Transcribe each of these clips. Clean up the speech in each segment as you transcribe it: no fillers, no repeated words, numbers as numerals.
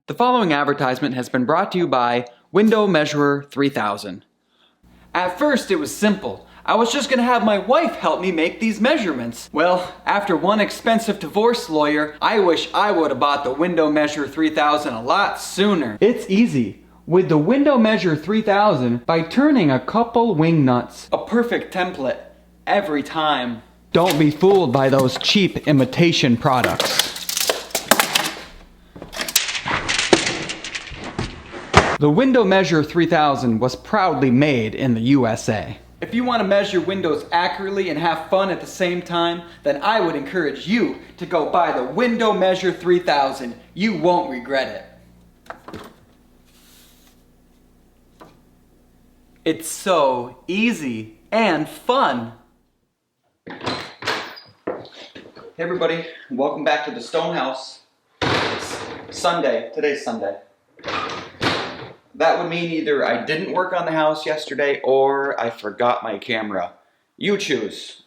The following advertisement has been brought to you by Window Measurer 3000. At first it was simple. I was just gonna have my wife help me make these measurements. Well, after one expensive divorce lawyer, I wish I would have bought the Window Measure 3000 a lot sooner. It's easy. With the Window Measure 3000, by turning a couple wing nuts, a perfect template every time. Don't be fooled by those cheap imitation products. The Window Measure 3000 was proudly made in the USA. If you want to measure windows accurately and have fun at the same time, then I would encourage you to go buy the Window Measure 3000. You won't regret it. It's so easy and fun. Hey everybody, welcome back to the Stone House. It's Sunday. Today's Sunday. That would mean either I didn't work on the house yesterday or I forgot my camera. You choose.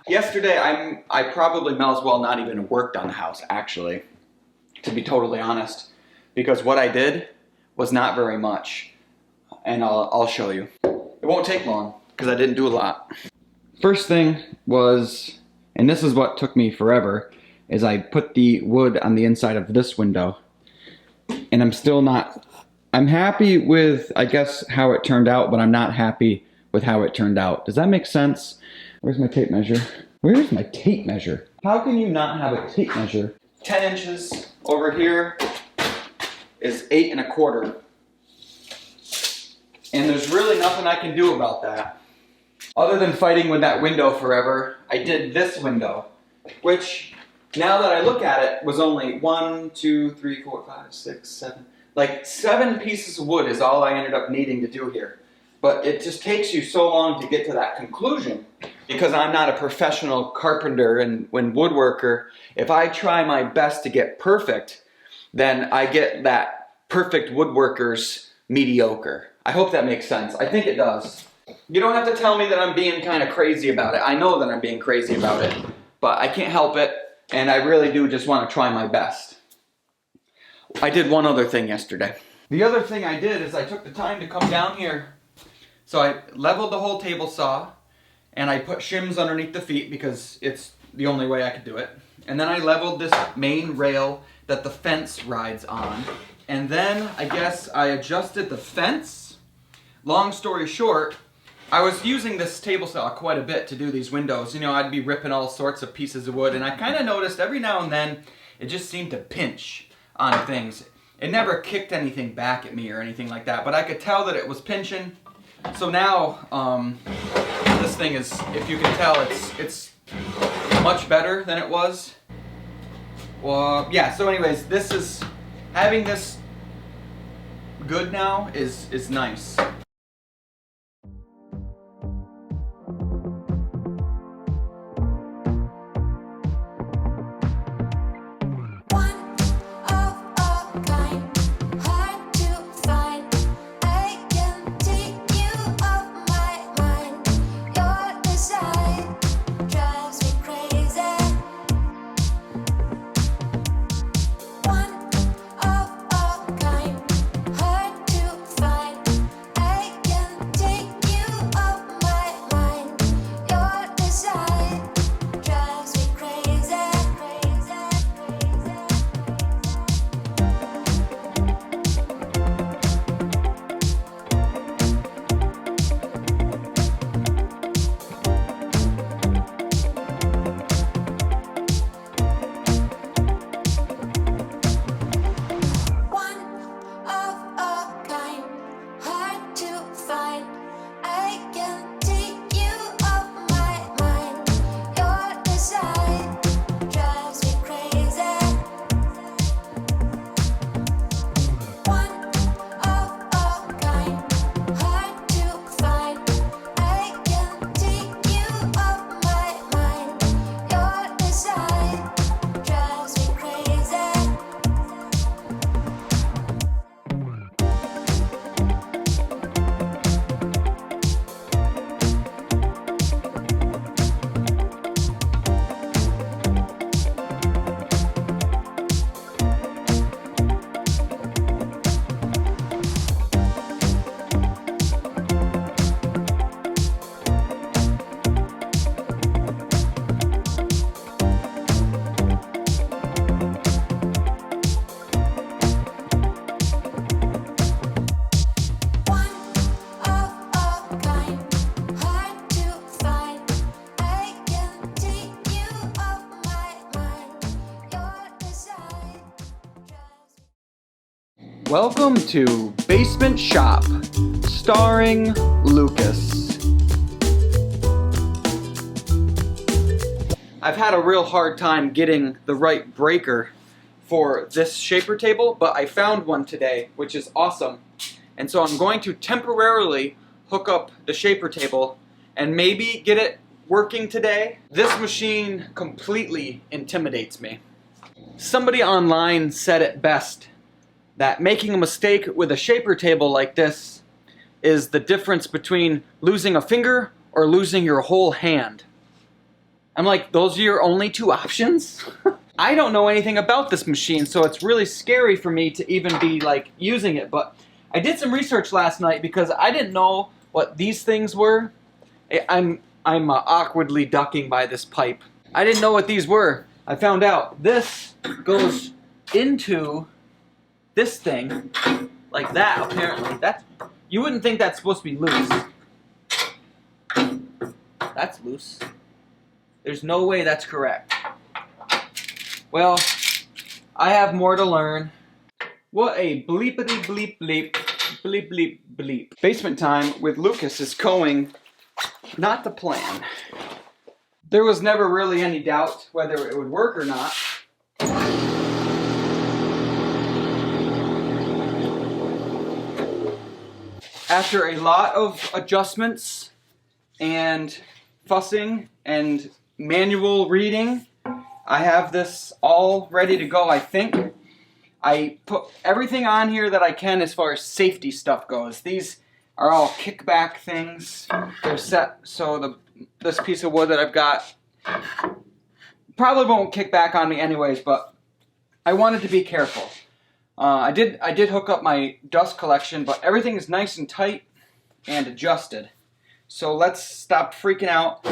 Yesterday I probably might as well not even worked on the house, actually, to be totally honest, because what I did was not very much, and I'll show you. It won't take long because I didn't do a lot. First thing was, and this is what took me forever, is I put the wood on the inside of this window. And I'm still not, I'm happy with, I guess, how it turned out, but I'm not happy with how it turned out. Does that make sense? Where's my tape measure? Where's my tape measure? How can you not have a tape measure? 10 inches over here is 8 1/4. And there's really nothing I can do about that. Other than fighting with that window forever, I did this window, which, now that I look at it, was only 1, 2, 3, 4, 5, 6, 7. Like 7 pieces of wood is all I ended up needing to do here. But it just takes you so long to get to that conclusion because I'm not a professional carpenter and woodworker. If I try my best to get perfect, then I get that perfect woodworker's mediocre. I hope that makes sense. I think it does. You don't have to tell me that I'm being kind of crazy about it. I know that I'm being crazy about it, but I can't help it. And I really do just want to try my best. I did one other thing yesterday. The other thing I did is I took the time to come down here. So I leveled the whole table saw and I put shims underneath the feet because it's the only way I could do it. And then I leveled this main rail that the fence rides on. And then I guess I adjusted the fence. Long story short, I was using this table saw quite a bit to do these windows. You know, I'd be ripping all sorts of pieces of wood, and I kind of noticed every now and then it just seemed to pinch on things. It never kicked anything back at me or anything like that, but I could tell that it was pinching. So now, this thing is, if you can tell, it's much better than it was. Well, yeah, so anyways, this is, having this good now is nice. Welcome to Basement Shop, starring Lucas. I've had a real hard time getting the right breaker for this shaper table, but I found one today, which is awesome. And so I'm going to temporarily hook up the shaper table and maybe get it working today. This machine completely intimidates me. Somebody online said it best, that making a mistake with a shaper table like this is the difference between losing a finger or losing your whole hand. I'm like, those are your only two options? I don't know anything about this machine, so it's really scary for me to even be like using it, but I did some research last night because I didn't know what these things were. I'm awkwardly ducking by this pipe. I didn't know what these were. I found out this goes into this thing like that, apparently. You wouldn't think that's supposed to be loose. That's loose. There's no way that's correct. Well, I have more to learn. What a bleepity bleep bleep bleep bleep bleep. Basement time with Lucas is going not to plan. There was never really any doubt whether it would work or not. After a lot of adjustments and fussing and manual reading, I have this all ready to go, I think. I put everything on here that I can as far as safety stuff goes. These are all kickback things. They're set so this piece of wood that I've got probably won't kick back on me anyways, but I wanted to be careful. I did hook up my dust collection, but everything is nice and tight and adjusted. So let's stop freaking out.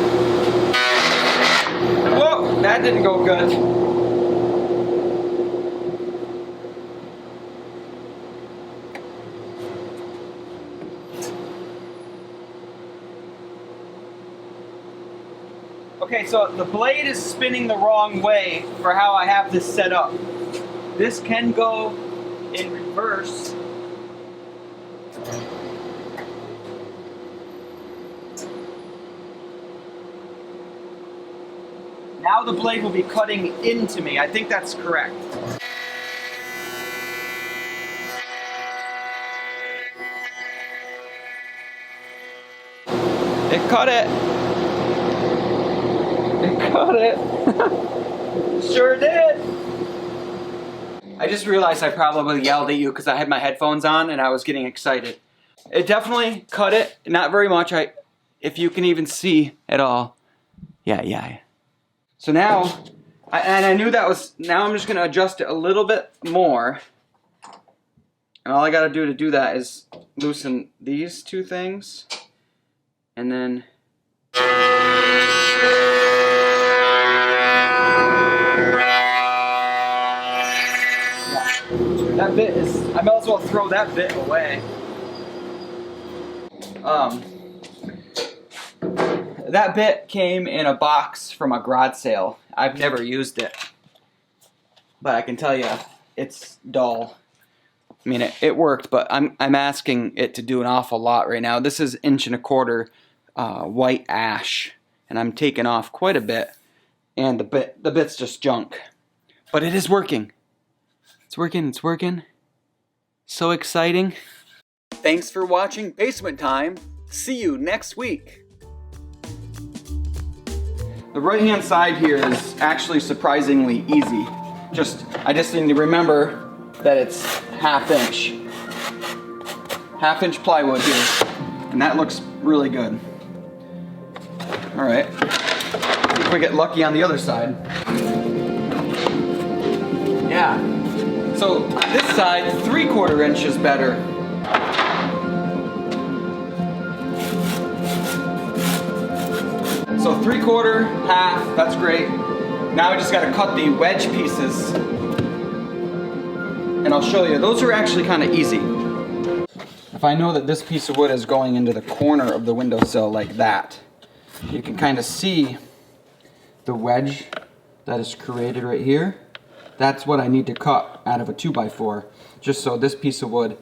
Whoa, that didn't go good. Okay, so the blade is spinning the wrong way for how I have this set up. This can go in reverse. Now the blade will be cutting into me. I think that's correct. It cut it. It cut it. Sure did. I just realized I probably yelled at you because I had my headphones on and I was getting excited. It definitely cut it. Not very much. If you can even see at all. Yeah. So now, I knew that was, now I'm just going to adjust it a little bit more. And all I got to do that is loosen these two things. And then... That bit is, I might as well throw that bit away. That bit came in a box from a garage sale. I've never used it, but I can tell you it's dull. I mean, it worked, but I'm asking it to do an awful lot right now. This is 1.25 inch white ash, and I'm taking off quite a bit, and the bit's just junk. But it is working. It's working. So exciting. Thanks for watching Basement Time. See you next week. The right hand side here is actually surprisingly easy. I just need to remember that it's 1/2 inch. 1/2 inch plywood here. And that looks really good. Alright. See if we get lucky on the other side. Yeah. So on this side, 3/4 inch is better. So 3/4, 1/2, that's great. Now I just got to cut the wedge pieces. And I'll show you. Those are actually kind of easy. If I know that this piece of wood is going into the corner of the windowsill like that, you can kind of see the wedge that is created right here. that's what I need to cut out of a 2x4, just so this piece of wood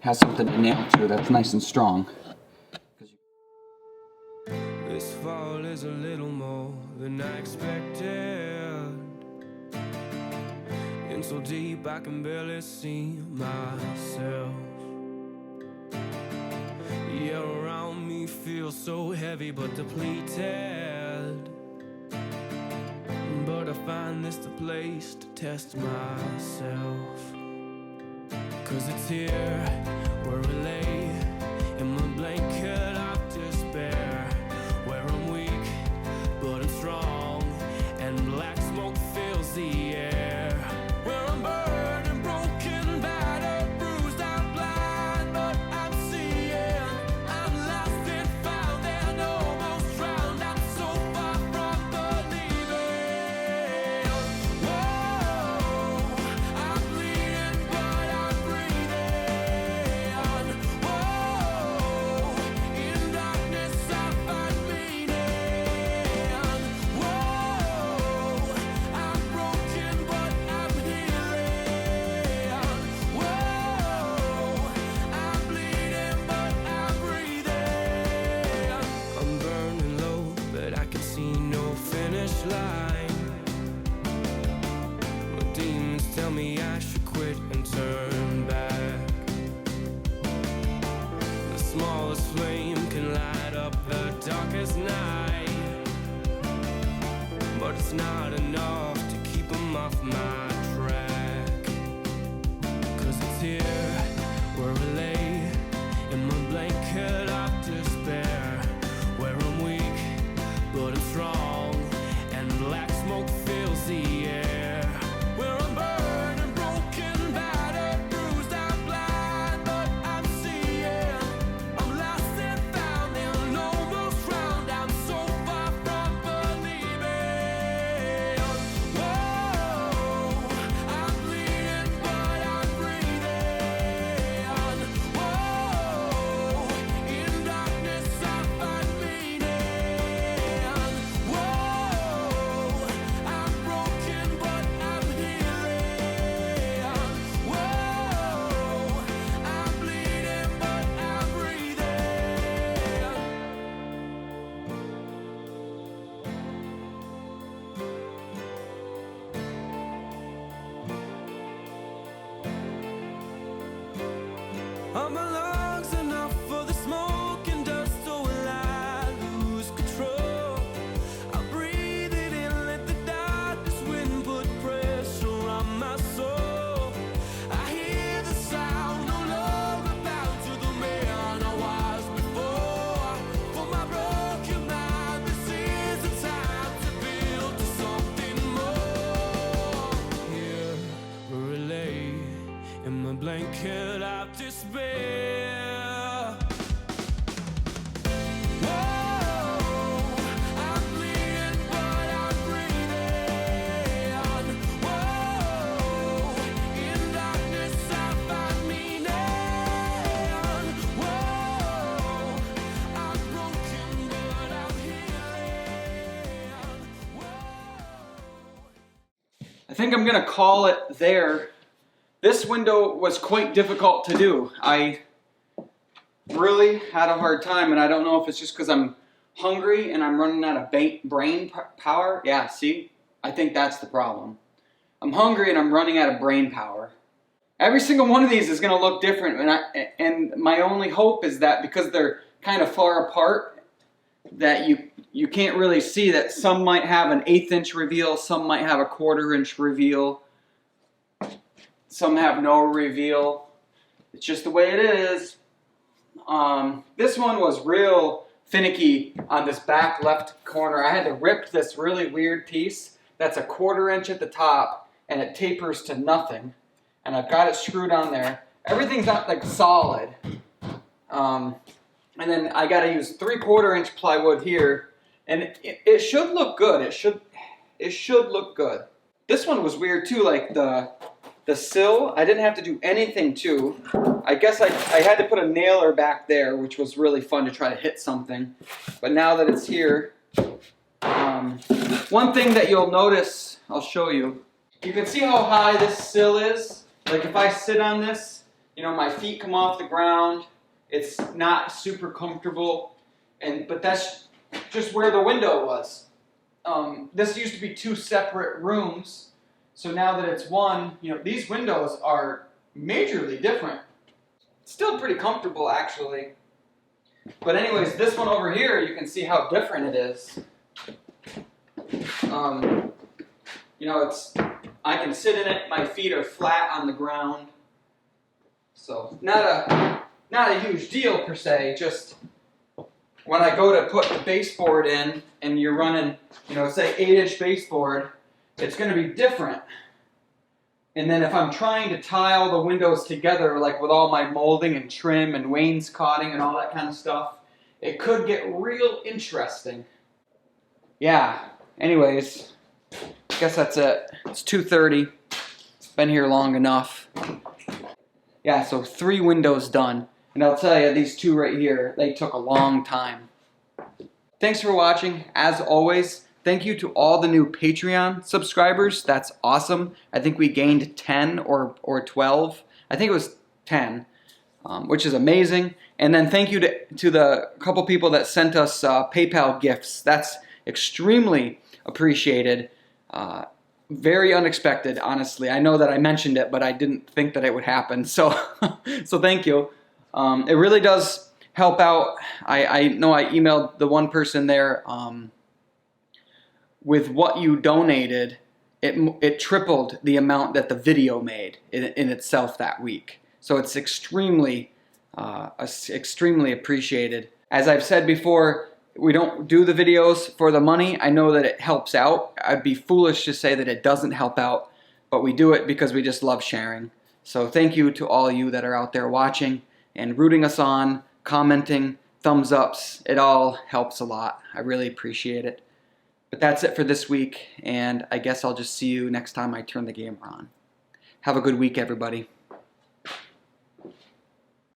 has something to nail to that's nice and strong. This fall is a little more than I expected. In so deep I can barely see myself. Yeah, around me feels so heavy but depleted. But I find this the place to test myself. 'Cause it's here where I lay in my blanket of despair, where I'm weak but I'm strong and black smoke fills the air, where I'm burned and broken, battered, bruised, I'm blind but I'm seeing, I'm lost and found and almost drowned, I'm so far from believing. Whoa, I'm bleeding but I'm breathing. Whoa, in darkness I find meaning. Whoa, I'm broken but I'm healing. Whoa, I'm bleeding but I'm breathing. I'm burning low but I can see no finish line. My demons tell me I should quit and turn back. The smallest flame can light up the darkest night, but it's not enough to keep them off my track. 'Cause it's here where I lay in my blanket of despair, where I'm weak but I'm strong and black smoke fills the air, where I'm burned and broken, battered, bruised, I'm blind but I'm seeing, I'm lost and found and almost drowned, I'm so far from believing. Whoa, I'm bleeding but I'm breathing. Whoa, in darkness I find meaning. Whoa, I'm broken but I'm healing. Whoa, I'm bleeding but I'm breathing. Are my lungs enough for the smoke and dust, or will I lose control? I'll breathe it in, let the darkness wind put pressure on my soul. I hear the sound, no longer bound to the man I was before. For my broken mind, this is the time to build to something more. Here where I lay in my blanket of despair. Whoa, I'm bleeding but I'm breathing. Whoa, in darkness I find meaning. Whoa, I'm broken but I'm healing. I think I'm gonna call it there. This window was quite difficult to do. I really had a hard time, and I don't know if it's just because I'm hungry and I'm running out of brain power. Yeah, see? I think that's the problem. I'm hungry and I'm running out of brain power. Every single one of these is going to look different, and my only hope is that because they're kind of far apart, that you can't really see that some might have an 1/8 inch reveal, some might have a 1/4 inch reveal, some have no reveal. It's just the way it is. This one was real finicky on this back left corner. I had to rip this really weird piece that's a 1/4 inch at the top and it tapers to nothing, and I've got it screwed on there. Everything's not like solid, and then I got to use 3/4 inch plywood here, and it should look good. It should look good. This one was weird too, like the sill, I didn't have to do anything to. I guess I had to put a nailer back there, which was really fun to try to hit something. But now that it's here, one thing that you'll notice, I'll show you. You can see how high this sill is. Like if I sit on this, you know, my feet come off the ground. It's not super comfortable, but that's just where the window was. This used to be 2 separate rooms, so now that it's one, you know, these windows are majorly different. Still pretty comfortable actually. But anyways, this one over here, you can see how different it is. You know, I can sit in it, my feet are flat on the ground. So not a huge deal per se, just when I go to put the baseboard in and you're running, you know, say 8-inch baseboard, it's going to be different. And then if I'm trying to tie all the windows together, like with all my molding and trim and wainscoting and all that kind of stuff, it could get real interesting. Yeah, anyways, I guess that's it. It's 2:30. Been here long enough. Yeah, so 3 windows done. And I'll tell you, these 2 right here, they took a long time. Thanks for watching. As always, thank you to all the new Patreon subscribers. That's awesome. I think we gained 10 or 12. I think it was 10, which is amazing. And then thank you to the couple people that sent us PayPal gifts. That's extremely appreciated. Very unexpected, honestly. I know that I mentioned it, but I didn't think that it would happen. So, so thank you. It really does help out. I know I emailed the one person there with what you donated. It tripled the amount that the video made in itself that week. So it's extremely appreciated. As I've said before, we don't do the videos for the money. I know that it helps out. I'd be foolish to say that it doesn't help out, but we do it because we just love sharing. So thank you to all you that are out there watching and rooting us on, commenting, thumbs ups. It all helps a lot. I really appreciate it. But that's it for this week, and I guess I'll just see you next time I turn the camera on. Have a good week, everybody.